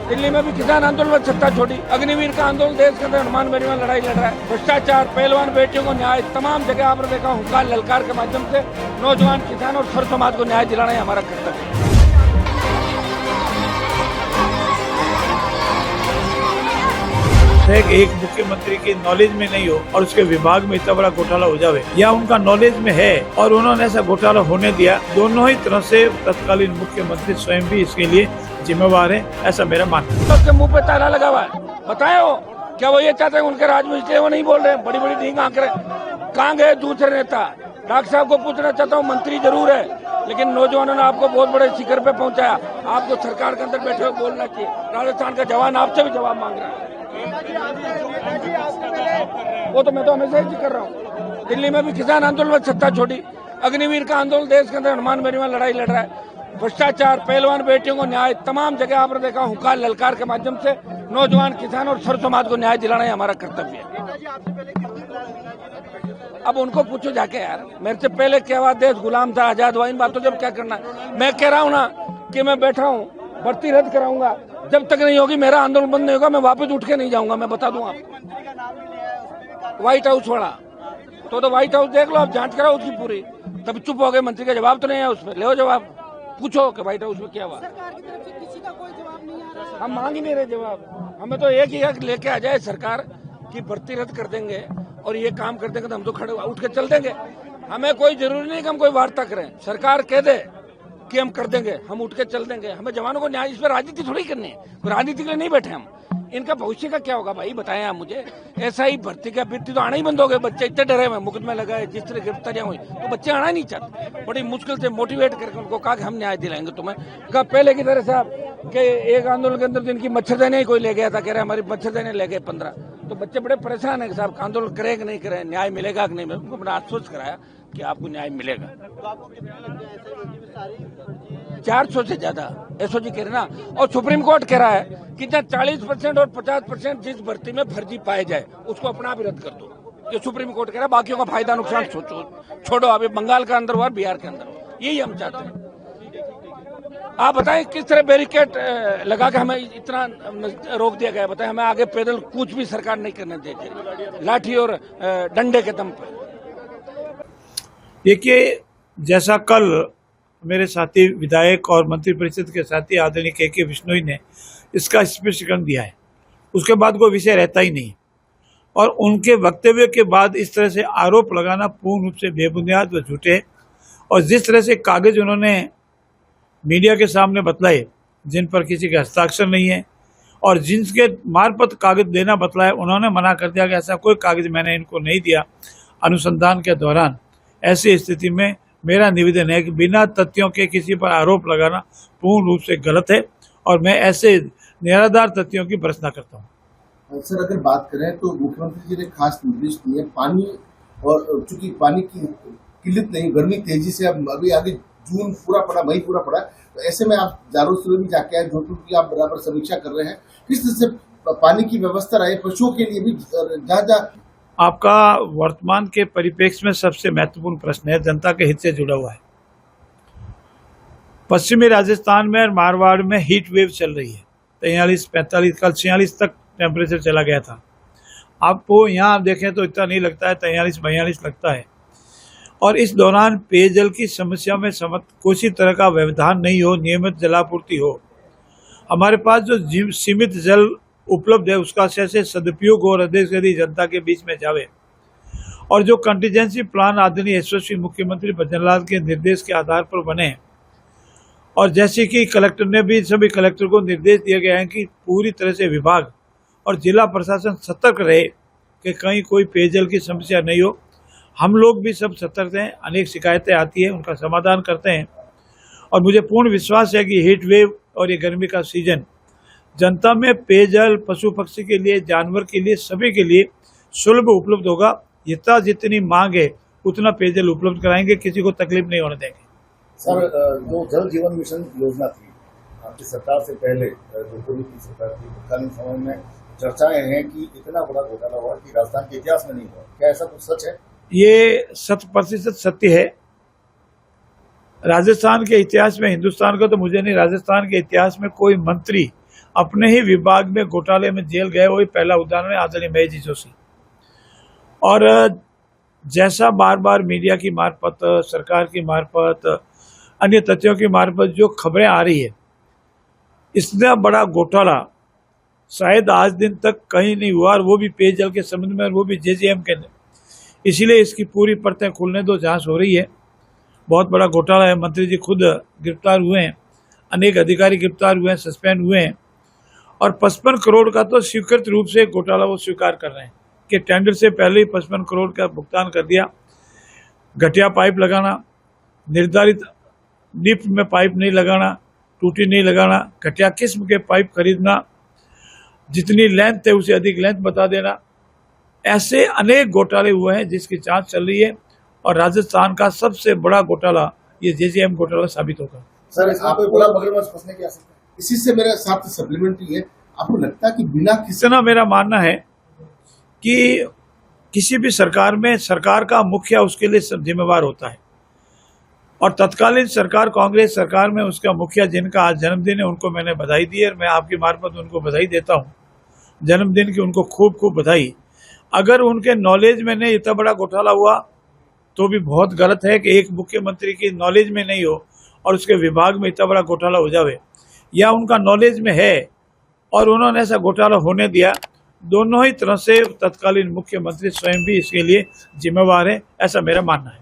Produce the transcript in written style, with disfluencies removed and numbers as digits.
दिल्ली में भी किसान आंदोलन सत्ता छोड़ी, अग्निवीर का आंदोलन देश के अंदर हनुमान मेरी में लड़ाई लड़ रहा है। भ्रष्टाचार, पहलवान बेटियों को न्याय, तमाम जगह आपने देखा हुंकार ललकार के माध्यम से नौजवान किसान और सर्व समाज को न्याय दिलाना ही हमारा कर्तव्य है। एक मुख्यमंत्री की नॉलेज में नहीं हो और उसके विभाग में इतना बड़ा घोटाला हो जावे, या उनका नॉलेज में है और उन्होंने ऐसा घोटाला होने दिया, दोनों ही तरह से तत्कालीन मुख्यमंत्री स्वयं भी इसके लिए जिम्मेवार है, ऐसा मेरा मानना है। सबके मुंह पे ताला लगा हुआ है, बताए हो क्या वो ये चाहते हैं उनके राज में, इसलिए वो नहीं बोल रहे, बड़ी बड़ी ढींग आंक रहे। कहाँ गए दूसरे नेता? डॉक्टर साहब को पूछना चाहता हूँ, मंत्री जरूर है लेकिन नौजवानों ने आपको बहुत बड़े शिखर पे पहुंचाया। आपको सरकार के अंदर बैठे हुए बोलना चाहिए। राजस्थान का जवान आपसे भी जवाब मांग रहा है। वो तो मैं तो हमेशा ही कर रहा हूँ। दिल्ली में भी किसान आंदोलन सत्ता छोड़ी, अग्निवीर का आंदोलन देश के अंदर हनुमान मेरी में लड़ाई लड़ रहा है। भ्रष्टाचार, पहलवान बेटियों को न्याय, तमाम जगह आपने देखा हुंकार ललकार के माध्यम से नौजवान किसान और सर्व समाज को न्याय दिलाना ही हमारा कर्तव्य है। अब उनको पूछो जाके यार, मेरे से पहले क्या हुआ, देश गुलाम था, आजाद हुआ, इन बातों जब क्या करना है। मैं कह रहा हूँ ना कि मैं बैठा हूँ, भर्ती रद्द कराऊंगा, जब तक नहीं होगी मेरा आंदोलन बंद नहीं होगा, मैं वापस उठ के नहीं जाऊंगा। मैं बता दूं आपको, व्हाइट हाउस छोड़ा तो व्हाइट हाउस देख लो, आप जांच कराओ उसकी पूरी। तब चुप हो गए, मंत्री का जवाब तो नहीं है उसमें, ले जवाब, पूछो कि व्हाइट हाउस में क्या हुआ। हम मांग ही नहीं रहे जवाब। हमें तो एक ही हक लेके आ जाए सरकार की भर्ती रद्द कर देंगे और ये काम कर देंगे तो हम तो खड़े उठ के चल देंगे। हमें कोई जरूरी नहीं कि हम कोई वार्ता करें, सरकार कह दे कि हम कर देंगे, हम उठ के चल देंगे। हमें जवानों को न्याय, इस पर राजनीति थोड़ी करनी है, राजनीति के लिए नहीं बैठे हम। इनका भविष्य का क्या होगा भाई, बताएं आप मुझे। ऐसा ही भर्ती का वृत्ति तो आना ही बंद हो गए, बच्चे इतने डरे हुए, मुकदमे लगाए, जिस तरह गिरफ्तारियां हुई तो बच्चे आना ही नहीं चाहते। बड़ी मुश्किल से मोटिवेट करके उनको कहा कि हम न्याय दिलाएंगे तुम्हें। कहा पहले की तरह साहब कि एक आंदोलन के अंदर जिनकी मच्छरदानी ही कोई ले गया था, कह रहे हमारी मच्छरदानी ले गए 15, तो बच्चे बड़े परेशान है कि साहब आंदोलन करें कि नहीं करें, न्याय मिलेगा कि नहीं मिलेगा। उनको बड़ा आश्वस्त कराया कि आपको न्याय मिलेगा। 400 से ज्यादा एसओजी कह रहे ना, और सुप्रीम कोर्ट कह रहा है कि जहाँ 40% और 50% जिस भर्ती में फर्जी पाए जाए उसको अपना भी रद्द कर दो। ये सुप्रीम कोर्ट कह रहा है, बाकियों का फायदा नुकसान छोड़ो। अभी बंगाल का अंदर हुआ, बिहार के अंदर, यही हम चाहते हैं। आप बताएं किस तरह बैरिकेड लगा के हमें इतना रोक दिया गया, बताएं। हमें आगे पैदल कुछ भी सरकार नहीं करने देती, लाठी और डंडे के दम पर। देखिए, जैसा कल मेरे साथी विधायक और मंत्री परिषद के साथी आदरणीय के बिश्नोई ने इसका स्पष्टीकरण दिया है, उसके बाद कोई विषय रहता ही नहीं। और उनके वक्तव्य के बाद इस तरह से आरोप लगाना पूर्ण रूप से बेबुनियाद व झूठे। और जिस तरह से कागज उन्होंने मीडिया के सामने बतलाए, जिन पर किसी के हस्ताक्षर नहीं है, और जिनके मार्फत कागज देना बतलाया, उन्होंने मना कर दिया कि ऐसा कोई कागज मैंने इनको नहीं दिया अनुसंधान के दौरान। ऐसी स्थिति में मेरा निवेदन है कि बिना तथ्यों के किसी पर आरोप लगाना पूर्ण रूप से गलत है और मैं ऐसे निराधार तथ्यों की भर्त्सना करता हूँ। सर, अगर बात करें तो मुख्यमंत्री जी ने खास निर्देश दिए पानी, और चूंकि पानी की किल्लत नहीं, गर्मी तेजी से अब अभी आगे जून पूरा पड़ा, मई पूरा पड़ा, तो ऐसे में आप जालोर में जाके आए, जोधपुर की आप बराबर समीक्षा कर रहे हैं, किस तरह से पानी की व्यवस्था रहे पशुओं के लिए भी, जहाँ जहाँ आपका वर्तमान के परिप्रेक्ष्य में सबसे महत्वपूर्ण प्रश्न है, जनता के हित से जुड़ा हुआ है। पश्चिमी राजस्थान में और मारवाड़ में हीट वेव चल रही है, 43, 45, कल 46 तक टेम्परेचर चला गया था। आपको यहाँ आप देखें तो इतना नहीं लगता है, 43, 42 लगता है। और इस दौरान पेयजल की समस्या में किसी तरह का व्यवधान नहीं हो, नियमित जलापूर्ति हो। हमारे पास जो सीमित जल उपलब्ध है उसका कैसे सदुपयोग और आदेश यदि जनता के बीच में जावे। और जो कंटीजेंसी प्लान आदरणीय यशस्वी मुख्यमंत्री भजनलाल के निर्देश के आधार पर बने, और जैसे कि कलेक्टर ने भी, सभी कलेक्टर को निर्देश दिए गए हैं कि पूरी तरह से विभाग और जिला प्रशासन सतर्क रहे कि कहीं कोई पेयजल की समस्या नहीं हो। हम लोग भी सब सतर्क हैं, अनेक शिकायतें आती हैं, उनका समाधान करते हैं। और मुझे पूर्ण विश्वास है कि हीट वेव और ये गर्मी का सीजन जनता में पेयजल, पशु पक्षी के लिए, जानवर के लिए, सभी के लिए सुलभ उपलब्ध होगा। जितनी मांग है उतना पेयजल उपलब्ध कराएंगे, किसी को तकलीफ नहीं होने देंगे। सर, जो जल जीवन मिशन योजना थी आपकी सरकार से पहले, जो पूर्व की सरकार थी, तत्कालीन समय में चर्चाएं हैं कि इतना बड़ा घोटाला हुआ कि राजस्थान के इतिहास में नहीं हुआ, क्या ऐसा कुछ सच है? ये 100% सत्य है। राजस्थान के इतिहास में, हिंदुस्तान का तो मुझे नहीं, राजस्थान के इतिहास में कोई मंत्री अपने ही विभाग में घोटाले में जेल गए, वही पहला उदाहरण है आदरणीय महेश जी जोशी। और जैसा बार बार मीडिया की मार्फत, सरकार की मार्फत, अन्य तथ्यों की मार्फत जो खबरें आ रही है, इतना बड़ा घोटाला शायद आज दिन तक कहीं नहीं हुआ, और वो भी पेयजल के संबंध में, और वो भी जेजेएम के। इसीलिए इसकी पूरी परतें खुलने दो, जांच हो रही है। बहुत बड़ा घोटाला है, मंत्री जी खुद गिरफ्तार हुए हैं, अनेक अधिकारी गिरफ्तार हुए हैं, सस्पेंड हुए हैं, और 55 करोड़ का तो स्वीकृत रूप से घोटाला वो स्वीकार कर रहे हैं कि टेंडर से पहले ही 55 करोड़ का भुगतान कर दिया। घटिया पाइप लगाना, निर्धारित डिप में पाइप नहीं लगाना, टूटी नहीं लगाना, घटिया किस्म के पाइप खरीदना, जितनी लेंथ है उसे अधिक लेंथ बता देना, ऐसे अनेक घोटाले हुए हैं जिसकी जांच चल रही है। और राजस्थान का सबसे बड़ा घोटाला ये जेजेएम घोटाला साबित होगा। सर, इसमें कोई बड़ा मगरमच्छ फंसने की आशंका है? इसी से मेरा साथ सप्लीमेंट्री है, आपको लगता है कि बिना किसी इतना मेरा मानना है कि किसी भी सरकार में सरकार का मुखिया उसके लिए सब जिम्मेवार होता है, और तत्कालीन सरकार, कांग्रेस सरकार में उसका मुखिया जिनका आज जन्मदिन है, उनको मैंने बधाई दी है, और मैं आपकी मार्फत उनको बधाई देता हूँ, जन्मदिन की उनको खूब खूब बधाई। अगर उनके नॉलेज में नहीं इतना बड़ा घोटाला हुआ तो भी बहुत गलत है कि एक मुख्यमंत्री की नॉलेज में नहीं हो और उसके विभाग में इतना बड़ा घोटाला हो जावे, या उनका नॉलेज में है और उन्होंने ऐसा घोटाला होने दिया। दोनों ही तरह से तत्कालीन मुख्यमंत्री स्वयं भी इसके लिए जिम्मेवार है, ऐसा मेरा मानना है।